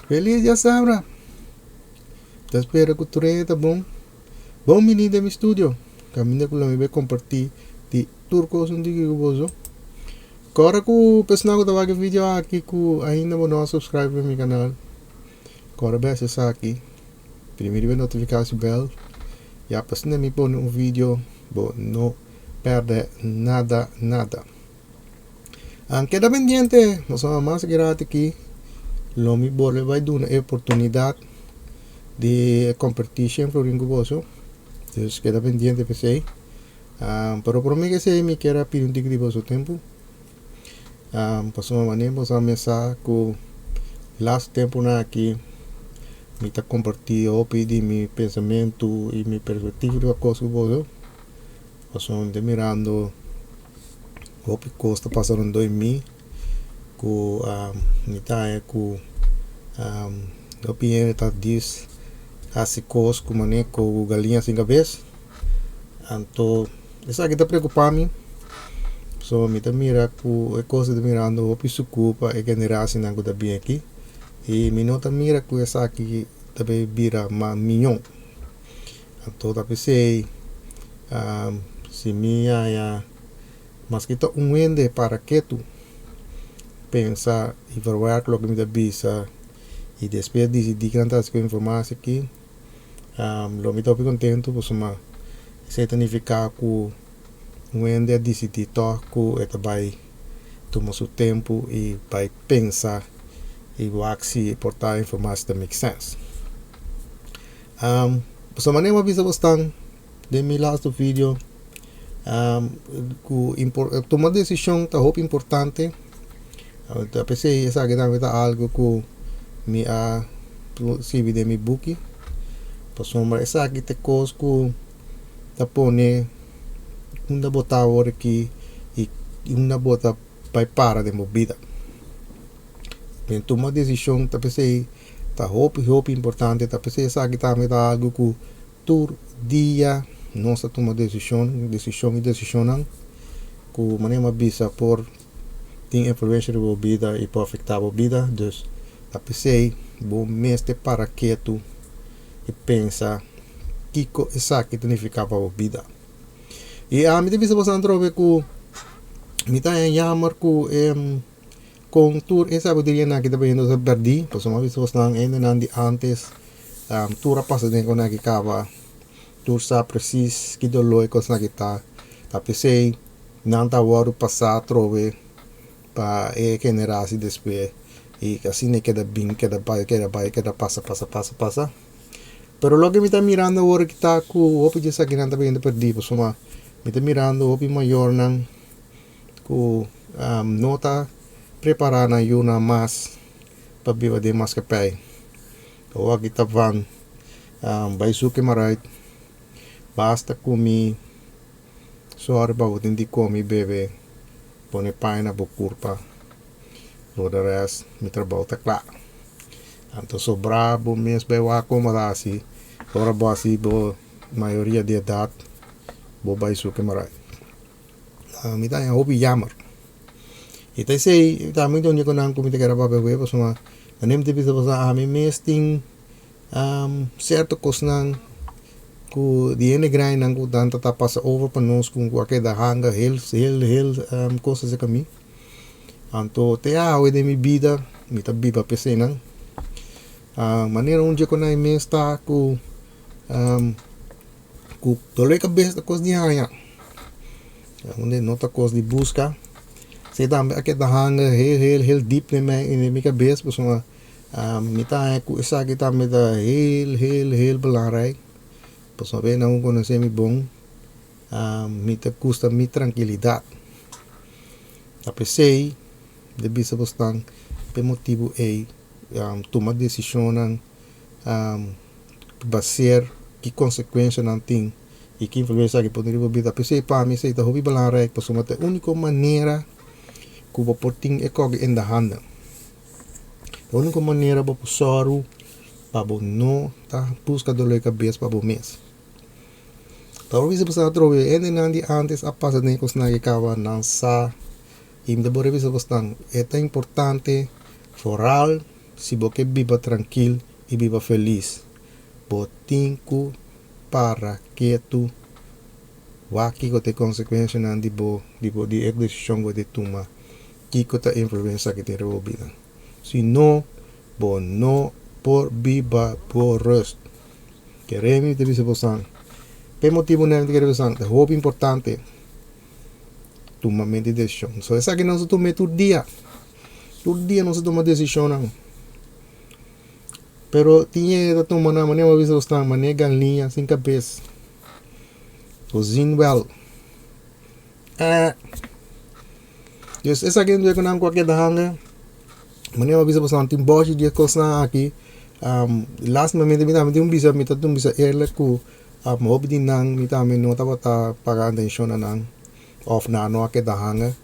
Feliz ya sabra. Te espero que tu rei tá bom. Bom menino de meu estúdio. Caminha com me vai compartilhar de turcos um dia que eu agora que o pessoal que tá vídeo aqui que ainda não subscribe no meu canal. Agora vai acessar aqui. Primeiro vai notificação bell. E a pessoa me põe um vídeo, bom, não perde nada. Queda pendiente, nós vamos mais gratis aqui. Lo me bole vai dar uma oportunidade de compartilhar sempre com você. Então, queda pendiente para você. Pero por mim que você me quer pedir um tique de vosso tempo. Passou uma maneira, vamos começar com last tempo aqui. Me tá compartilhando de meu pensamento e minha perspectiva da coisa com você. Passou de mirando o que está passando em 2000 com me tá com opinião tá diz assim coisas como né com galinha sem cabeça. Então isso aqui tá preocupando. So me tá mira com a coisa de mirando o que se ocupa é generação não tá bem aqui. E me nota mira com essa aqui também vira mais mignon. Então tá pensei se minha mas que tá ende para que tu pensar e ver o que me dá bisa e depois decidir cantar com informação aqui lo me tô contento por uma significar que ende decidir toco e vai tomar seu tempo e vai pensar e vai se portar informação que make sense. Por maneira avisa bastante de meu last vídeo tomar decisão tá muito importante. Eu pensei essa que tá algo que me a recebi de meu book. Passou mas essa aqui te coisa que tá pone uma botar hora aqui e uma bota vai para de movida. Bem tomar decisão tá pensei tá muito importante tá pensei essa aqui tá me dá algo que todo dia nossa toma decisão que maneira bisa por tem influência da vida e pode afetar a vida. Dus a pensei bom mestre para quieto e pensa que essa que significa para a vida. E a mim devia você andar com me tá em jammer com tour essa poderia na que também não se perdi, pois uma vez você ainda não de antes tour passa de quando que acaba tour sa precis que doloi com na kita tapi sei não tá o passar trove para generação depois e assim ne queda bem queda passa pero lo que me está mirando agora que tá com o que já que não tá bem perdi pois uma me está mirando o maior não com nota preparar na uma mais para viver de mais que pai ou aqui tá van vai suque marai basta comer só para o tempo de comer bebê põe pai na boca o resto me trabalho tá claro então sobrar bom mês vai acomodar assim agora boa assim boa maioria de idade boa vai suque marai me dá um hobby jammer e tá sei tá muito onde quando como te quero para beber pois uma nem te precisa passar a mim mês tem certo coisa que de ene grind não que tanto tá passa over para nós com qualquer da hanga coisas que mim então te o de minha vida me tá viva pensei não maneira onde quando eu me está com dole cabeça coisa de hanga onde nota coisa de busca se dá aqui da hanga heel deep na minha cabeça pois uma me tá com essa aqui tá me dá heel belangrijk pois uma vez não conhecer me bom me tá custa me tranquilidade a pensei de bisa bastante por motivo é tomar decisão basear que consequência não tem e que influência que poderia vir a pensei para mim sei tá hobby belangrijk pois uma a única maneira que vou portar é coge em da handa a única maneira para usar para não tá busca dor cabeça para o mês talvez você trove ainda antes a passar nem com na que acaba não sa e me debora bisa bastante é tão importante foral se você viva tranquilo e viva feliz. Botinco para que tu waki ko te consequência nan di decisão que te toma que ta influência que te robina. Se não, bo não por viva por rest. Queremos te dizer você, pe motivo não te quero você, é muito importante tomar mente decisão. So essa que não se toma todo dia não se toma decisão não. Pero tinha que tomar na maneira uma vez você maneira linha sem cabeça. Cozinha well. Just essa que não é com qualquer dahanga. Maneira uma vez você não tem boche de coisa aqui. Last moment mi tama tum bisa erle ku mob di nang mi tama no ta paga attention nang off na no ke dahanga.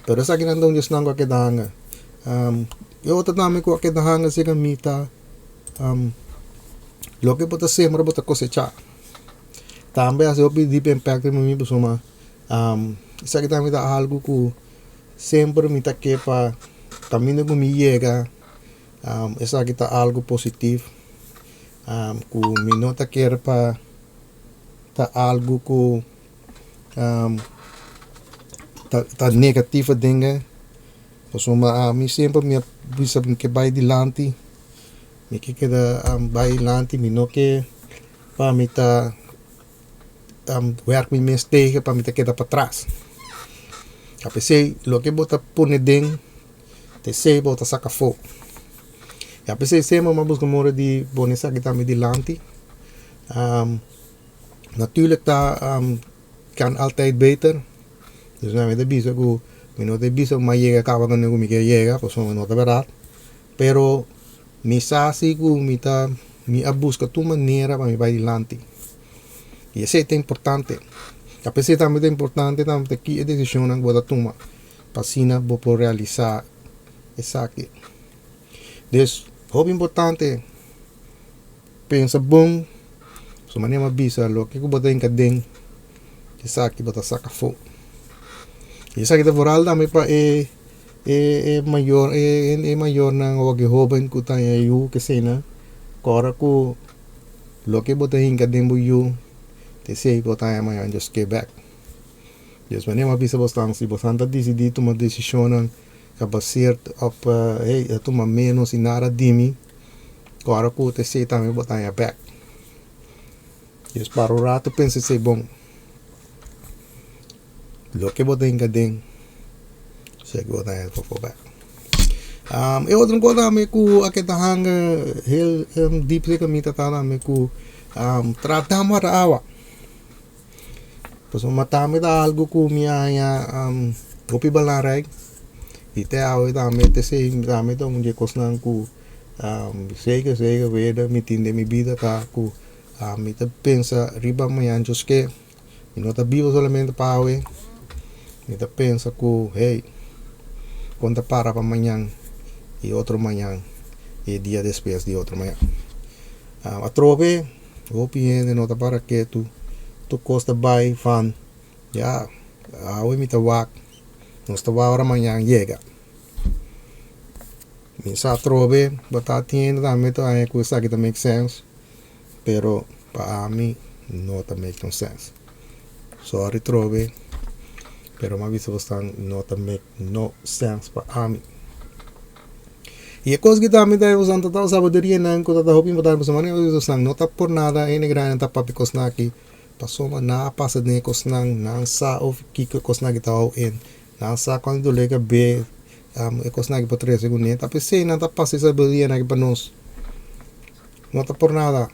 Pero sa kinandong just nang ke dahanga. Eu tatame ko ke dahanga se kamita lo que bota sembra bota cosecha. Também as opi deep impact mi busuma isa que também dá algo que sempre me tá que para caminho que me chega essa que tá algo positivo que me nota que era para tá algo que tá negativo denga busuma me sempre me bisa que vai dilante me que queda vai dilante me no que para me tá werk met mensen tegen, para me te quedar para trás. A pesar lo que bota pone den, te sei bota saca fogo. A pesar sempre maar busca mora de bonesa que tá me dilante. Natuurlijk kan altijd beter. Dus nou de bisa que me no de bisa mas llega acaba con nego me que llega, pues no de verdad. Pero mi sasi que me busca tu maneira para me vai dilante. E isso é importante. A pesar também é importante também que a decisão não pode tomar para sina por realizar isso aqui. Então, é importante pensa bom, so maneira bisa lo que pode encaden isso aqui bota saca fogo. Isso aqui da voral também para maior na o que jovem que tá aí o que sei na agora que lo que bota encaden bu te sei botar amanhã just get back. Dus wanneer maar bisa bostang si bostanta decidi tomar decisão que baseerd op tomar menos e nada dimi. Agora que te sei também botar back. Dus para o rato pensei sei bom. Lo que botar em cadem, sei que botar for back. E outra coisa me que aqui tá hanga heel deep se que tá me que tratar mar awa. Pues matami da algo que minha opi balaray ite awe dame te sei dame to munje kosnan ku sei que veda mi tinde mi vida ta ku mi te pensa riba mayan just que mi no te vivo solamente para awe mi te pensa ku hey conta para mañana y otro mañana y día después de otro mañana a trove opi de nota para que tu costa by van ja awe mi tawak nos tawa ora mañana llega mi sa trove bata tiene dame to ay cosa que te make sense pero para mí no te make no sense sorry trove pero ma visto están no te make no sense para mí e a coisa que também está usando total sabedoria não que tá hoping botar por semana usando não tá por nada em grande tá papi cosna aqui passou uma na passa de cosna não sa of que cosna que tá in não sa quando lega b e cosna que por 3 segundos tá pensei não tá passa sabedoria na que para nós não tá por nada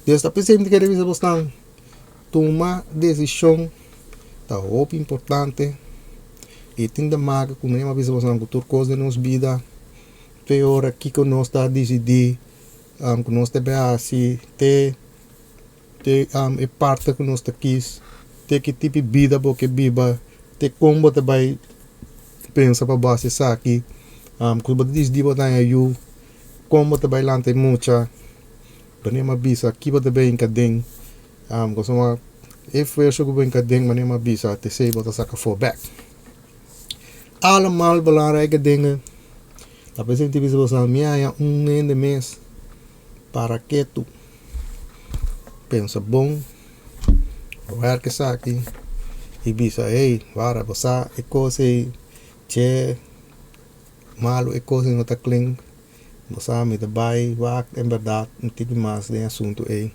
Deus tá pensando que deve ser bastante tomar decisão tá muito importante e tem de maga como nem uma vez você não cultura coisa nos vida pior aqui que nós está decidir que nós deve assim ter é parte que nós está quis ter que tipo de vida porque viva ter como você vai pensar para base isso aqui que você decidir botar aí como você vai lá ter muita nem uma bisa aqui você vai encaden que só esforço que vai encaden mas nem uma bisa te sei botar saca for back allemaal belangrijke dingen Talvez a gente visa você minha de mês para que tu pensa bom, ver que está aqui e visa, ei, vara, você é coisa che malo é coisa não tá clean, você me dá vai, vai, em verdade, não tem mais de assunto aí.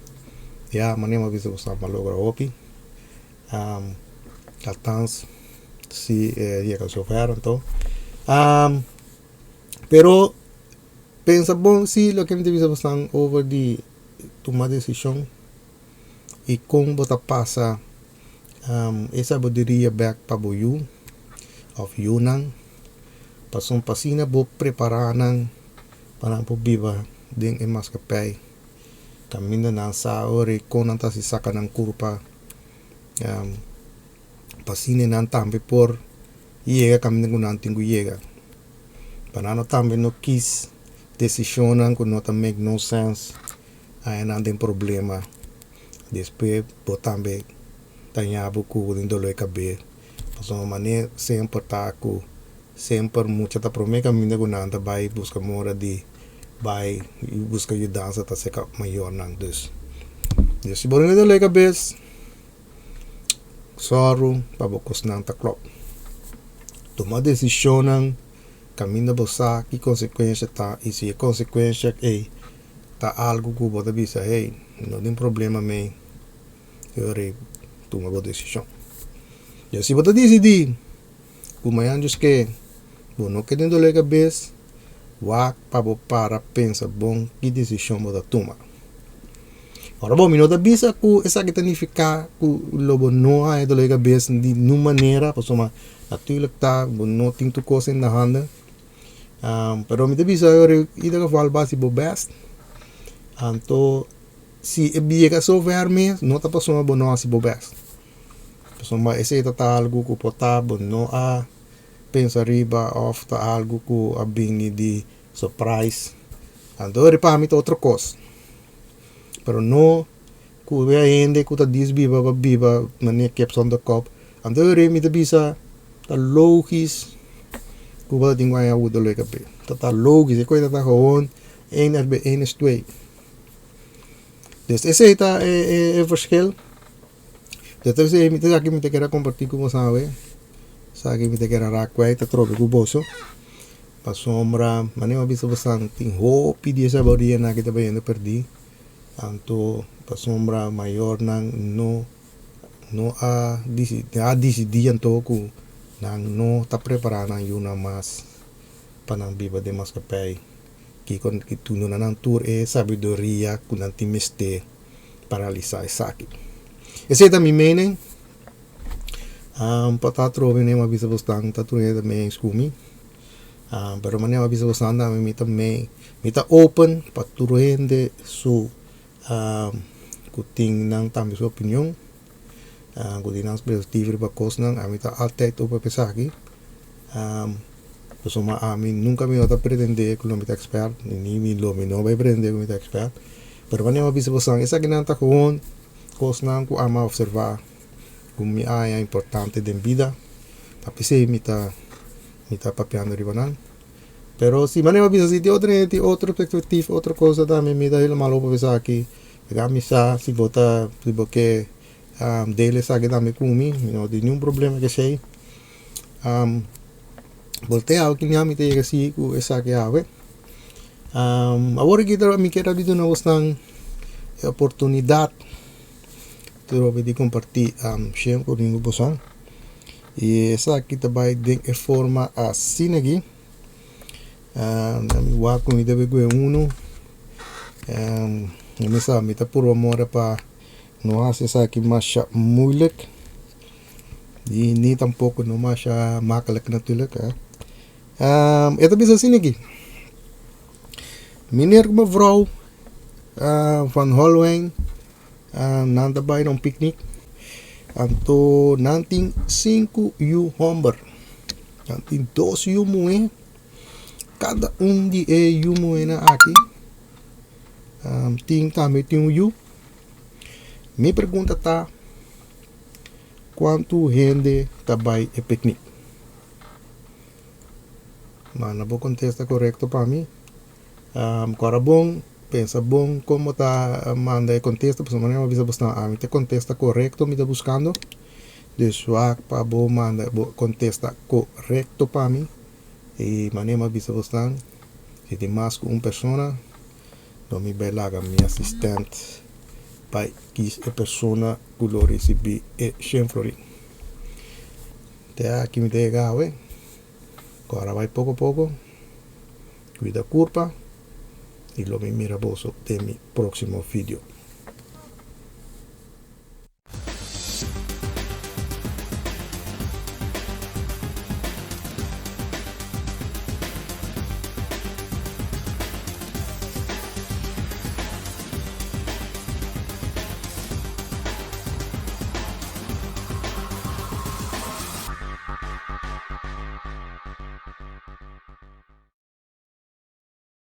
Ya, maneira visa você malogra opi, altans se dia que chover então, pero pensa bom se lo que me visa você over de tomar decisão e como você passa essa poderia back para boiú of yunang pasong pasina bo preparar nang para po viva ding emas kapay kamina na sa ori konan ta si saka ng kurpa pasine nan tambe por yega kamina kunan tingu yega panano tambe no kis decisionan ko no ta make no sense ay nandeng problema después bo tambe tanya buku din doloy kabe pasong mane sempre ta ko sempre mucha ta promeka minda gunanta vai busca mora de vai busca ajudança ta seca maior nang dus se borne doloy kabes sorro pabokos nang ta klop toma decisão nang caminho bosa que consequência tá e se consequência é tá algo que você bisa hey não tem problema me eu toma boa decisão e se você decidir como é antes que não querendo ler cabeça wak para pensa bom que decisão você toma ora bom minuto bisa ku essa que tanificar ku lobo não é do ler cabeça de nenhuma maneira para soma natuurlijk tá não tem tu coisa na handa pero me bisa eu ida que fala base bo best anto se biega sover me não tá passando bom não se bo best soma esse tá algo que potável não há pensa riba of tá algo que abingi de surprise então repamito outra coisa pero não que ainda que tá desbiba biba na minha capção da cop então me bisa tá logisch que vai ter ganhar o do leque tá logisch coisa tá gewoon 1 bij 1 is 2 dus esse tá é verschil dat is me tá aqui me te quero compartilhar com você sabe me te quero raquai tá trobe com bolso pa sombra maneira bisa você tem hope de essa bodia na que tá bem perdi anto pa sombra maior nang no a decidir anto ku nang no tá preparado nang yuna mas panang biba de mas kapay que tuno na nang tour é sabedoria ku nang timiste paralisar saki esse é mi mening patatro vene ma bisa bostang tatune da me skumi pero mane ma bisa bostang da me mita open paturuende su kuting nang tambi su opinion kutinang perspectiva ba kos nang amita altyd op pesaki so ma amin nunca me nota pretender que mita expert ni mi lo me no vai pretender que mita expert pero mane ma bisa bostang essa ginanta gewoon kos nang ku ama observar como me é importante de vida tapi se mita papiando ribanan pero si maneira bisa si outra perspectiva outra coisa também me dá ele malo para pensar aqui pegar missa se botar se porque dele sabe também comigo não tem nenhum problema que sei voltei ao que nem me tem que assim com essa que ave agora que me quero dizer na vostra oportunidade de de compartilhar sempre com ninguém possam e essa aqui também tem forma assim aqui nami wa kung ida bego uno nami sa mita puro mora pa no hace sa aqui masha moeilijk e nem tampouco no masha makkelijk natuurlijk ito bisa assim aqui meneer mevrouw van Holwijn nanda bij een picnic anto nanting 5 yu homber nanting 2 yu moe cada de yu moe na aqui ting também tem yu me pergunta tá quanto rende tá by e picnic manda bo contesta correto para mim. Agora bom, pensa bom como tá manda contesta, por maneira avisa buscar a mim te contesta correto me tá buscando. Deswak para bo manda bo contesta correto para mim. E maneira avisa buscar. Se tem mais que uma pessoa, não me belaga minha assistente para que a pessoa que lo recebi é sempre. Até aqui me dega, ué. Agora vai pouco a pouco. Cuida curva. E lo me mira bolso de mi próximo vídeo.